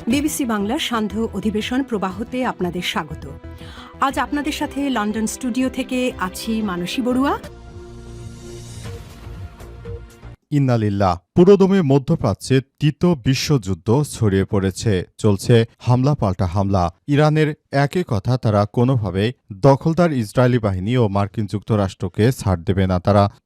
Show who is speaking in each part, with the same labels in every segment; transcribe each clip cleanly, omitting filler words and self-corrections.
Speaker 1: BBC বাংলার সান্ধ্য অধিবেশন প্রবাহতে আপনাদের স্বাগত। আজ আপনাদের সাথে লন্ডন স্টুডিও থেকে আছি মানসী বড়ুয়া।
Speaker 2: ইন্নালিল্লাহ। পুরোদমে মধ্যপ্রাচ্যে তৃতীয় বিশ্বযুদ্ধ ছড়িয়ে পড়েছে। চলছে হামলা পাল্টা হামলা। ইরানের একই কথা, তারা কোনোভাবেই দখলদার ইসরায়েলি বাহিনী ও মার্কিন যুক্তরাষ্ট্রকে ছাড় দেবে না।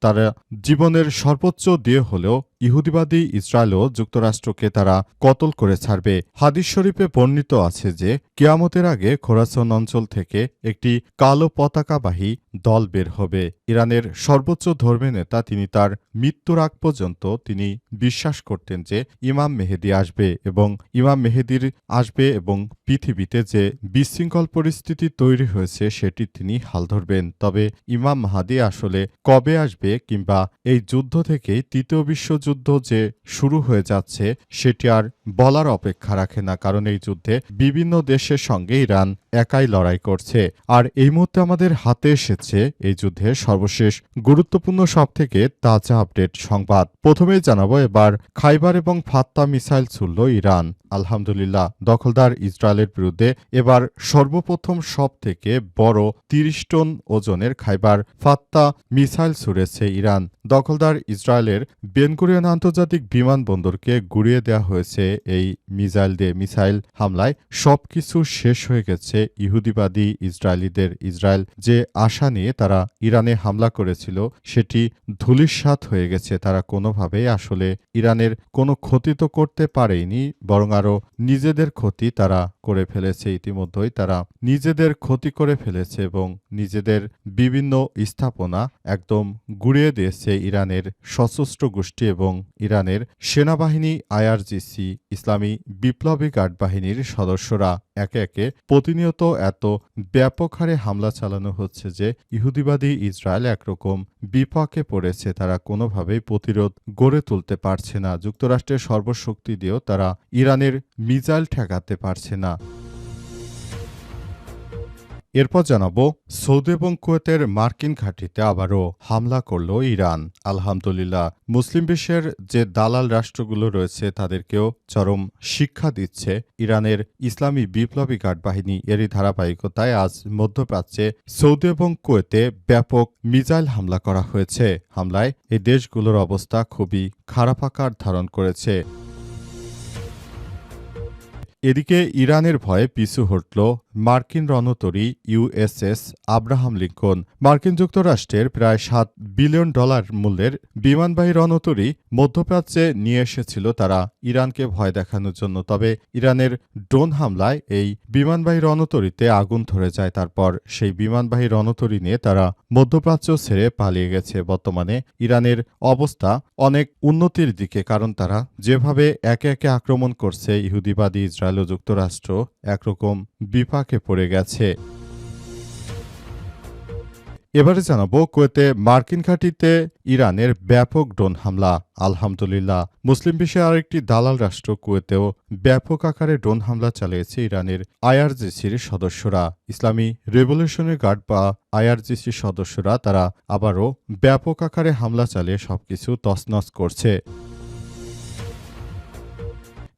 Speaker 2: তারা জীবনের সর্বোচ্চ দিয়ে হলেও ইহুদিবাদী ইসরায়েল ও যুক্তরাষ্ট্রকে তারা কতল করে ছাড়বে। হাদিস শরীফে বর্ণিত আছে যে কিয়ামতের আগে খোরাসন অঞ্চল থেকে একটি কালো পতাকাবাহী দল বের হবে। ইরানের সর্বোচ্চ ধর্মীয় নেতা, তিনি তার মৃত্যুর আগ পর্যন্ত তিনি বিশ্বাস করতেন যে ইমাম মেহেদী আসবে এবং ইমাম মেহেদীর আসবে এবং পৃথিবীতে যে বিশৃঙ্খল পরিস্থিতি তৈরি হয়েছে সেটি তিনি হাল ধরবেন। তবে ইমাম মাহাদী আসলে কবে আসবে কিংবা এই যুদ্ধ থেকেই তৃতীয় বিশ্বযুদ্ধ যে শুরু হয়ে যাচ্ছে সেটি আর বলার অপেক্ষা রাখে না, কারণ এই যুদ্ধে বিভিন্ন দেশের সঙ্গে ইরান একাই লড়াই করছে। আর এই মুহূর্তে আমাদের হাতে এসেছে এই যুদ্ধের সর্বশেষ গুরুত্বপূর্ণ সবথেকে তাজা আপডেট সংবাদ। প্রথমেই জানাবো, এবার খাইবার এবং ফাত্তা মিসাইল ছুড়ল ইরান। আলহামদুলিল্লাহ, দখলদার ইসরায়েলের বিরুদ্ধে এবার সর্বপ্রথম সবথেকে বড় ৩০ টন ওজনের খাইবার ফাত্তা মিসাইল ছুড়েছে ইরান। দখলদার ইসরায়েলের বেনগুরিয়ন আন্তর্জাতিক বিমানবন্দরকে গুড়িয়ে দেওয়া হয়েছে এই মিসাইল হামলায় সবকিছু শেষ হয়ে গেছে ইহুদিবাদী ইসরায়েলিদের। ইসরায়েল যে আশা নিয়ে তারা ইরানে হামলা করেছিল সেটি ধূলিসাৎ হয়ে গেছে। তারা কোনোভাবেই আসলে ইরানের কোনো ক্ষতি তো করতে পারেনি, বরং আরও নিজেদের ক্ষতি তারা করে ফেলেছে। ইতিমধ্যেই তারা নিজেদের ক্ষতি করে ফেলেছে এবং নিজেদের বিভিন্ন স্থাপনা একদম গুড়িয়ে দিয়েছে ইরানের সশস্ত্র গোষ্ঠী এবং ইরানের সেনাবাহিনী, আইআরজিসি, ইসলামী বিপ্লবী গার্ড বাহিনীর সদস্যরা। একে একে প্রতিনিয়ত এত ব্যাপক হারে হামলা চালানো হচ্ছে যে ইহুদিবাদী ইসরায়েল একরকম বিপাকে পড়েছে। তারা কোনোভাবেই প্রতিরোধ গড়ে তুলতে পারছে না। যুক্তরাষ্ট্রের সর্বশক্তি দিয়েও তারা ইরানের মিসাইল ঠেকাতে পারছে না। এরপর জানাবো, সৌদি এবং কুয়েতের মার্কিন ঘাঁটিতে আবারও হামলা করল ইরান। আলহামদুলিল্লাহ, মুসলিম বিশ্বের যে দালাল রাষ্ট্রগুলো রয়েছে তাদেরকেও চরম শিক্ষা দিচ্ছে ইরানের ইসলামী বিপ্লবী গার্ড বাহিনী। এরই ধারাবাহিকতায় আজ মধ্যপ্রাচ্যে সৌদি এবং কুয়েতে ব্যাপক মিসাইল হামলা করা হয়েছে। হামলায় এই দেশগুলোর অবস্থা খুবই খারাপ আকার ধারণ করেছে। এদিকে ইরানের ভয়ে পিছু হটল মার্কিন রণতরী ইউএসএস আব্রাহাম লিঙ্কন। মার্কিন যুক্তরাষ্ট্রের প্রায় $7 বিলিয়ন মূল্যের বিমানবাহী রণতরী মধ্যপ্রাচ্যে নিয়ে এসেছিল তারা ইরানকে ভয় দেখানোর জন্য। তবে ইরানের ড্রোন হামলায় এই বিমানবাহী রণতরীতে আগুন ধরে যায়। তারপর সেই বিমানবাহী রণতরী নিয়ে তারা মধ্যপ্রাচ্য ছেড়ে পালিয়ে গেছে। বর্তমানে ইরানের অবস্থা অনেক উন্নতির দিকে, কারণ তারা যেভাবে একে একে আক্রমণ করছে ইহুদিবাদী ইসরায়েল ও যুক্তরাষ্ট্র একরকম বিপাকে পড়ে গেছে। এবারে জানাবো, কুয়েতে মার্কিন ঘাঁটিতে ইরানের ব্যাপক ড্রোন হামলা। আলহামদুলিল্লাহ, মুসলিম বিশ্বের আরেকটি দালাল রাষ্ট্র কুয়েতেও ব্যাপক আকারে ড্রোন হামলা চালিয়েছে ইরানের আইআরজিসির সদস্যরা। ইসলামী রেভলিউশনারি গার্ড বা আইআরজিসির সদস্যরা তারা আবারও ব্যাপক আকারে হামলা চালিয়ে সবকিছু তছনছ করছে।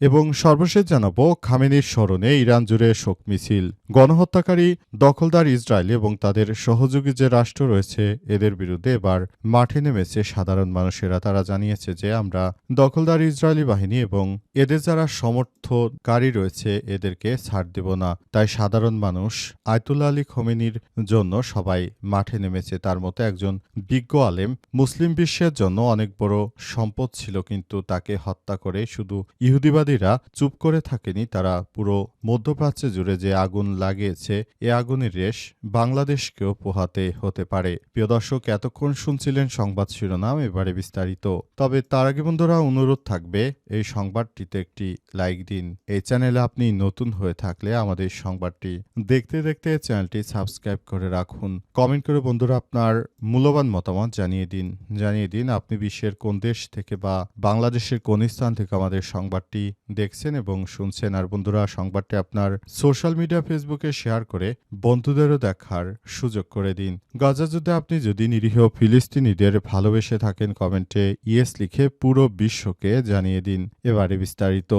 Speaker 2: এবং সর্বশেষ জানাবো, খামেনির স্মরণে ইরান জুড়ে শোক মিছিল। গণহত্যাকারী দখলদার ইসরায়েল এবং তাদের সহযোগী যে রাষ্ট্র রয়েছে এদের বিরুদ্ধে এবার মাঠে নেমেছে সাধারণ মানুষেরা। তারা জানিয়েছে যে আমরা দখলদার ইসরায়েলি বাহিনী এবং এদের যারা সমর্থনকারী রয়েছে এদেরকে ছাড় দেব না। তাই সাধারণ মানুষ আয়তুল্লাহ আলী খোমেনির জন্য সবাই মাঠে নেমেছে। তার মতো একজন বিজ্ঞ আলেম, মুসলিম বিশ্বের জন্য অনেক বড় সম্পদ ছিল, কিন্তু তাকে হত্যা করে শুধু ইহুদিবাদীরা চুপ করে থাকেনি। তারা পুরো মধ্যপ্রাচ্য জুড়ে যে আগুন লাগিয়েছে এ আগুনের রেশ বাংলাদেশকেও পোহাতে হতে পারে। প্রিয় দর্শক, এতক্ষণ শুনছিলেন সংবাদ শিরোনাম, এবারে বিস্তারিত। তবে তার আগে বন্ধুরা অনুরোধ থাকবে এই সংবাদটিতে একটি লাইক দিন। এই চ্যানেলে আপনি নতুন হয়ে থাকলে আমাদের সংবাদটি দেখতে দেখতে চ্যানেলটি সাবস্ক্রাইব করে রাখুন। কমেন্ট করে বন্ধুরা আপনার মূল্যবান মতামত জানিয়ে দিন আপনি বিশ্বের কোন দেশ থেকে বা বাংলাদেশের কোন স্থান থেকে আমাদের সংবাদটি দেখছেন এবং শুনছেন। আর বন্ধুরা, সংবাদটি আপনার সোশ্যাল মিডিয়া ফেসবুকে শেয়ার করে বন্ধুদেরও দেখার সুযোগ করে দিন। গাজা যুদ্ধে আপনি যদি নিরীহ ফিলিস্তিনিদের ভালোবেসে থাকেন, কমেন্টে ইয়েস লিখে পুরো বিশ্বকে জানিয়ে দিন। এবারে বিস্তারিত।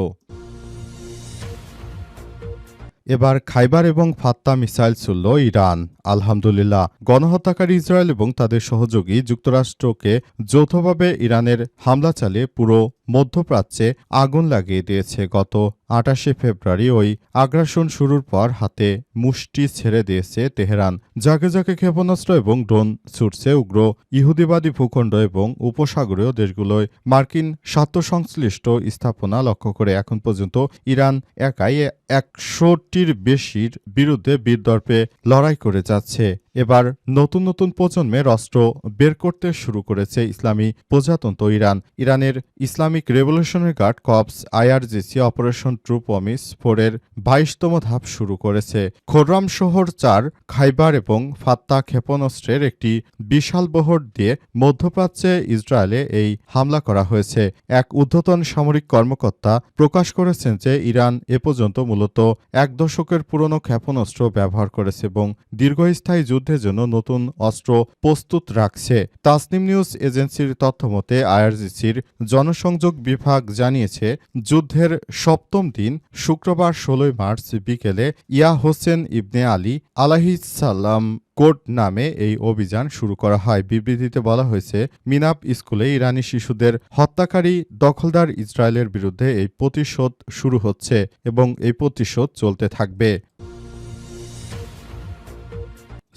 Speaker 2: এবার খাইবার এবং ফাত্তা মিসাইল ছুড়ল ইরান। আলহামদুলিল্লাহ, গণহত্যাকারী ইসরায়েল এবং তাদের সহযোগী যুক্তরাষ্ট্রকে যৌথভাবে ইরানের হামলা চালিয়ে পুরো মধ্যপ্রাচ্যে আগুন লাগিয়ে দিয়েছে। গত ২৮ ফেব্রুয়ারি ওই আগ্রাসন শুরুর পর হাতে মুষ্টি ছেড়ে দিয়েছে তেহরান। জাগে জাগে ক্ষেপণাস্ত্র এবং ড্রোন ছুটছে উগ্র ইহুদিবাদী ভূখণ্ড এবং উপসাগরীয় দেশগুলোয় মার্কিন স্বার্থসংশ্লিষ্ট স্থাপনা লক্ষ্য করে। এখন পর্যন্ত ইরান একাই ১০০টির বেশির বিরুদ্ধে বিদ্বর্পে লড়াই করে যাচ্ছে। এবার নতুন নতুন প্রজন্মের অস্ত্র বের করতে শুরু করেছে ইসলামী প্রজাতন্ত্র ইরান। ইরানের Islamic revolutionary guard corps IRGC operation true promise 4-এর ২২তম ধাপ শুরু করেছে। খোররাম শহর ৪ খাইবার এবং ফাত্তা ক্ষেপণাস্ত্রের একটি বিশাল বহর দিয়ে মধ্যপ্রাচ্যে ইসরায়েলে এই হামলা করা হয়েছে। এক ঊর্ধ্বতন সামরিক কর্মকর্তা প্রকাশ করেছেন যে ইরান এ পর্যন্ত মূলত ১ দশকের পুরনো ক্ষেপণাস্ত্র ব্যবহার করেছে এবং দীর্ঘস্থায়ী যুদ্ধের জন্য নতুন অস্ত্র প্রস্তুত রাখছে। তাসনিম নিউজ এজেন্সির তথ্যমতে IRGCর জনসংযোগ বিভাগ জানিয়েছে, যুদ্ধের ৭ম দিন শুক্রবার ১৬ মার্চ বিকেলে ইয়া হোসেন ইবনে আলী আলাইহিসসালাম কোড নামে এই অভিযান শুরু করা হয়। বিবৃতিতে বলা হয়েছে, মিনাব স্কুলে ইরানি শিশুদের হত্যাকারী দখলদার ইসরায়েলের বিরুদ্ধে এই প্রতিশোধ শুরু হচ্ছে এবং এই প্রতিশোধ চলতে থাকবে।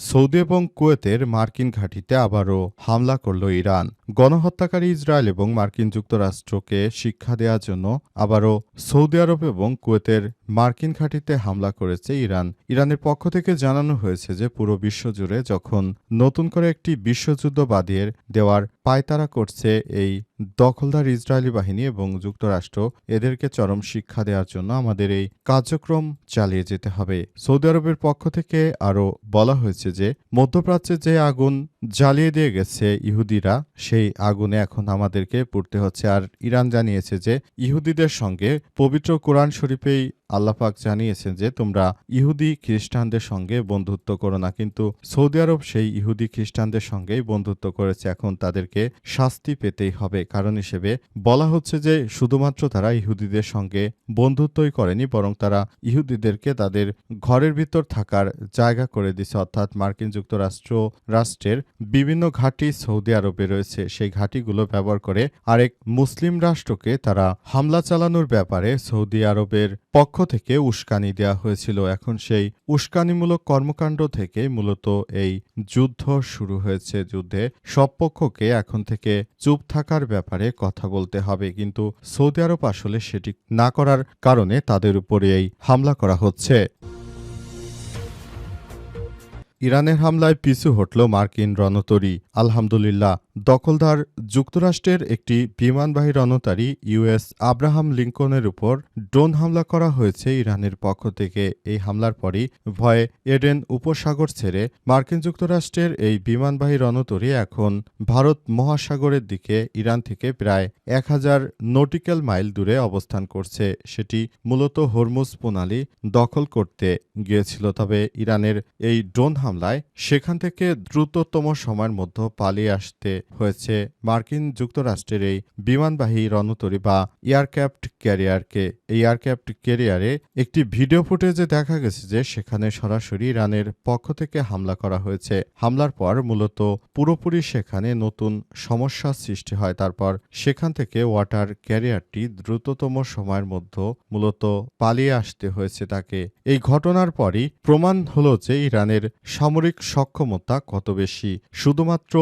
Speaker 2: সৌদি এবং কুয়েতের মার্কিন ঘাঁটিতে আবারও হামলা করল ইরান। গণহত্যাকারী ইসরায়েল এবং মার্কিন যুক্তরাষ্ট্রকে শিক্ষা দেওয়ার জন্য আবারও সৌদি আরব এবং কুয়েতের মার্কিন ঘাঁটিতে হামলা করেছে ইরান। ইরানের পক্ষ থেকে জানানো হয়েছে যে পুরো বিশ্বজুড়ে যখন নতুন করে একটি বিশ্বযুদ্ধ বাঁধিয়ে দেওয়ার পায়তারা করছে এই দখলদার ইসরায়েলি বাহিনী এবং যুক্তরাষ্ট্র, এদেরকে চরম শিক্ষা দেওয়ার জন্য আমাদের এই কার্যক্রম চালিয়ে যেতে হবে। সৌদি আরবের পক্ষ থেকে আরও বলা হয়েছে যে মধ্যপ্রাচ্যে যে আগুন জ্বালিয়ে দিয়ে গেছে ইহুদিরা, সেই আগুনে এখন আমাদেরকে পুড়তে হচ্ছে। আর ইরান জানিয়েছে যে ইহুদিদের সঙ্গে পবিত্র কোরআন শরীফেই আল্লাহ পাক জানিয়েছেন যে তোমরা ইহুদি খ্রিস্টানদের সঙ্গে বন্ধুত্ব করো না, কিন্তু সৌদি আরব সেই ইহুদি খ্রিস্টানদের সঙ্গেই বন্ধুত্ব করেছে। এখন তাদেরকে শাস্তি পেতেই হবে। কারণ হিসেবে বলা হচ্ছে যে শুধুমাত্র তারা ইহুদিদের সঙ্গে বন্ধুত্বই করেনি, বরং তারা ইহুদিদেরকে তাদের ঘরের ভিতর থাকার জায়গা করে দিছে। অর্থাৎ মার্কিন রাষ্ট্রের বিভিন্ন ঘাঁটি সৌদি আরবে রয়েছে, সেই ঘাঁটিগুলো ব্যবহার করে আরেক মুসলিম রাষ্ট্রকে তারা হামলা চালানোর ব্যাপারে সৌদি আরবের পক্ষ থেকে উস্কানি দেওয়া হয়েছিল। এখন সেই উস্কানিমূলক কর্মকাণ্ড থেকে মূলত এই যুদ্ধ শুরু হয়েছে। যুদ্ধে সব পক্ষকে এখন থেকে চুপ থাকার ব্যাপারে কথা বলতে হবে, কিন্তু সৌদি আরব আসলে সেটি না করার কারণে তাদের উপরে এই হামলা করা হচ্ছে। ইরানের হামলায় পিছু হটল মার্কিন রণতরী। আলহামদুলিল্লাহ, দখলদার যুক্তরাষ্ট্রের একটি বিমানবাহী রণতরী US আব্রাহাম লিঙ্কনের উপর ড্রোন হামলা করা হয়েছে ইরানের পক্ষ থেকে। এই হামলার পরই ভয়ে এডেন উপসাগর ছেড়ে মার্কিন যুক্তরাষ্ট্রের এই বিমানবাহী রণতরী এখন ভারত মহাসাগরের দিকে ইরান থেকে প্রায় ১,০০০ নটিক্যাল মাইল দূরে অবস্থান করছে। সেটি মূলত হরমুজ প্রণালী দখল করতে গিয়েছিল। তবে ইরানের এই ড্রোন হামলায় সেখান থেকে দ্রুততম সময়ের মধ্যে পালিয়ে আসতে হয়েছে মার্কিন যুক্তরাষ্ট্রের এই বিমানবাহী রণতরী বা এয়ারক্রাফট ক্যারিয়ারকে। এই এয়ারক্রাফট ক্যারিয়ারে একটি ভিডিও ফুটেজে দেখা গেছে যে সেখানে সরাসরি ইরানের পক্ষ থেকে হামলা করা হয়েছে। হামলার পর মূলত পুরোপুরি সেখানে নতুন সমস্যার সৃষ্টি হয়। তারপর সেখান থেকে ওয়াটার ক্যারিয়ারটি দ্রুততম সময়ের মধ্যে মূলত পালিয়ে আসতে হয়েছে তাকে। এই ঘটনার পরই প্রমাণ হলো যে ইরানের সামরিক সক্ষমতা কত বেশি। শুধুমাত্র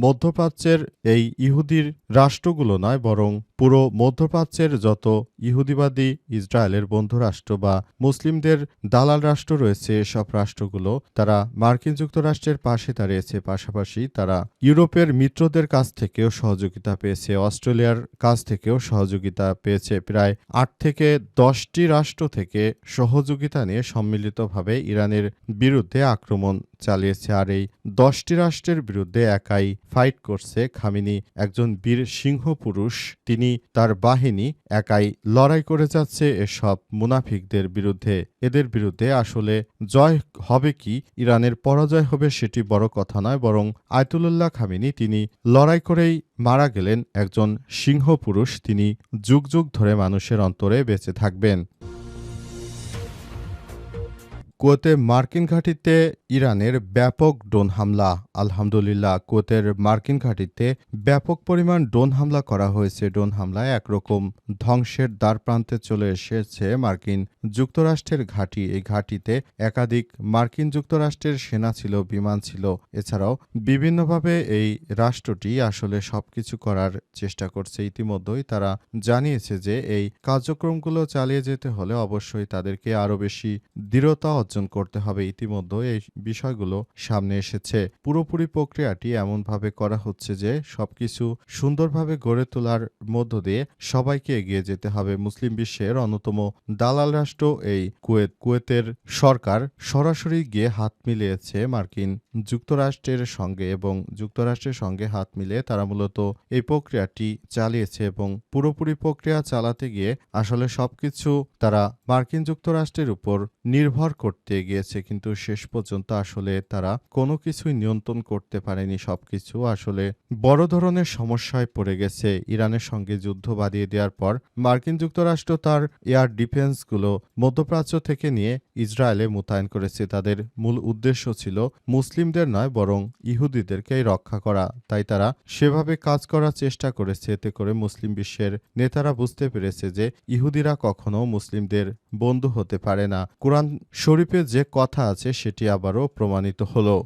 Speaker 2: মধ্যপ্রাচ্যের এই ইহুদির রাষ্ট্রগুলো নয়, বরং পুরো মধ্যপ্রাচ্যের যত ইহুদিবাদী ইসরায়েলের বন্ধু রাষ্ট্র বা মুসলিমদের দালাল রাষ্ট্র রয়েছে, এসব রাষ্ট্রগুলো তারা মার্কিন যুক্তরাষ্ট্রের পাশে দাঁড়িয়েছে। পাশাপাশি তারা ইউরোপের মিত্রদের কাছ থেকেও সহযোগিতা পেয়েছে, অস্ট্রেলিয়ার কাছ থেকেও সহযোগিতা পেয়েছে। প্রায় ৮ থেকে ১০টি রাষ্ট্র থেকে সহযোগিতা নিয়ে সম্মিলিতভাবে ইরানের বিরুদ্ধে আক্রমণ চালিয়েছে। আর এই 10টি রাষ্ট্রের বিরুদ্ধে একাই ফাইট করছে খামেনি, একজন বীর সিংহ পুরুষ। তিনি তার বাহিনী একাই লড়াই করে যাচ্ছে এসব মুনাফিকদের বিরুদ্ধে। এদের বিরুদ্ধে আসলে জয় হবে কি ইরানের পরাজয় হবে সেটি বড় কথা নয়, বরং আয়াতুল্লাহ খামেনি তিনি লড়াই করেই মারা গেলেন একজন সিংহ পুরুষ। তিনি যুগ যুগ ধরে মানুষের অন্তরে বেঁচে থাকবেন। কুয়েতে মার্কিন ঘাঁটিতে ইরানের ব্যাপক ড্রোন হামলা। আলহামদুলিল্লাহ, কুয়েতের মার্কিন ঘাঁটিতে ব্যাপক পরিমাণ ড্রোন হামলা করা হয়েছে। ড্রোন হামলায় একরকম ধ্বংসের দ্বারপ্রান্তে চলে এসেছে মার্কিন যুক্তরাষ্ট্রের ঘাঁটি। এই ঘাঁটিতে একাধিক মার্কিন যুক্তরাষ্ট্রের সেনা ছিল, বিমান ছিল। এছাড়াও বিভিন্নভাবে এই রাষ্ট্রটি আসলে সবকিছু করার চেষ্টা করছে। ইতিমধ্যেই তারা জানিয়েছে যে এই কার্যক্রমগুলো চালিয়ে যেতে হলে অবশ্যই তাদেরকে আরও বেশি দৃঢ়তা অর্জন করতে হবে। ইতিমধ্যে এই বিষয়গুলো সামনে এসেছে। পুরোপুরি প্রক্রিয়াটি এমনভাবে করা হচ্ছে যে সবকিছু সুন্দরভাবে গড়ে তোলার মধ্য দিয়ে সবাইকে এগিয়ে যেতে হবে। মুসলিম বিশ্বের অন্যতম দালাল রাষ্ট্র এই কুয়েতের সরকার সরাসরি গিয়ে হাত মিলিয়েছে মার্কিন যুক্তরাষ্ট্রের সঙ্গে এবং যুক্তরাষ্ট্রের সঙ্গে হাত মিলিয়ে তারা মূলত এই প্রক্রিয়াটি চালিয়েছে এবং পুরোপুরি প্রক্রিয়া চালাতে গিয়ে আসলে সবকিছু তারা মার্কিন যুক্তরাষ্ট্রের উপর নির্ভর করতে গিয়েছে, কিন্তু শেষ পর্যন্ত আসলে তারা কোনো কিছুই নিয়ন্ত্রণ করতে পারেনি। সবকিছু আসলে বড় ধরনের সমস্যায় পড়ে গেছে। ইরানের সঙ্গে যুদ্ধ বাঁধিয়ে দেওয়ার পর মার্কিন যুক্তরাষ্ট্র তার এয়ার ডিফেন্সগুলো মধ্যপ্রাচ্য থেকে নিয়ে ইসরায়েলে মোতায়েন করেছে। তাদের মূল উদ্দেশ্য ছিল মুসলিমদের নয় বরং ইহুদিদেরকেই রক্ষা করা। তাই তারা সেভাবে কাজ করার চেষ্টা করেছে। এতে করে মুসলিম বিশ্বের নেতারা বুঝতে পেরেছে যে ইহুদিরা কখনো মুসলিমদের বন্ধু হতে পারে না। কোরআন শরীফে যে কথা আছে সেটি আবারও প্রমাণিত হলো।